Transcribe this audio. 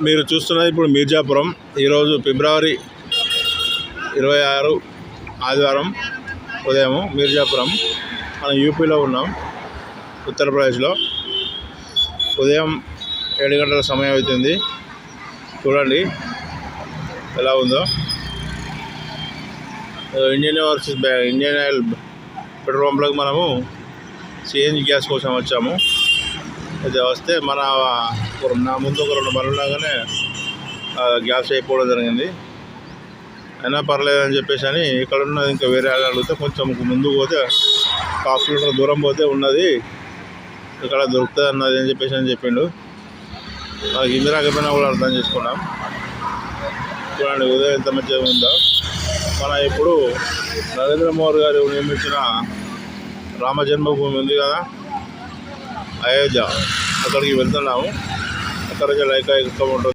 మీరు చూస్తున్నది ఇప్పుడు మీర్జాపురం. ఈరోజు ఫిబ్రవరి 26 ఆదివారం ఉదయం మీర్జాపురం. మనం యూపీలో ఉన్నాం, ఉత్తరప్రదేశ్లో. ఉదయం 7 గంటల సమయం అవుతుంది. చూడండి ఎలా ఉందో. ఇండియన్ ఆయిల్ పెట్రోల్ పంప్లకు మనము సిఎన్జి గ్యాస్ కోసం వచ్చాము. అయితే వస్తే నా ముందు ఒక 2 బండ్లు ఉండగానే గ్యాస్ అయిపోవడం జరిగింది. అయినా పర్లేదని చెప్పేసి అని ఇక్కడ ఉన్నది ఇంకా వేరే అడిగితే కొంచెం ముందుకు పోతే 1/2 కిలోమీటర్ దూరం పోతే ఉన్నది, ఇక్కడ దొరుకుతుంది అన్నది అని చెప్పేసి అని చెప్పిండు. మనకి ఇంది రాకపోయినా కూడా అర్థం చేసుకున్నాం. చూడండి ఉదయం ఎంత మంచిగా ఉందో. ఇప్పుడు నరేంద్ర మోదీ గారు నిర్మించిన రామ జన్మభూమి ఉంది కదా, అయోధ్య, అక్కడికి వెళ్తున్నాము. అక్కడికి లైక్ ఉంటుంది.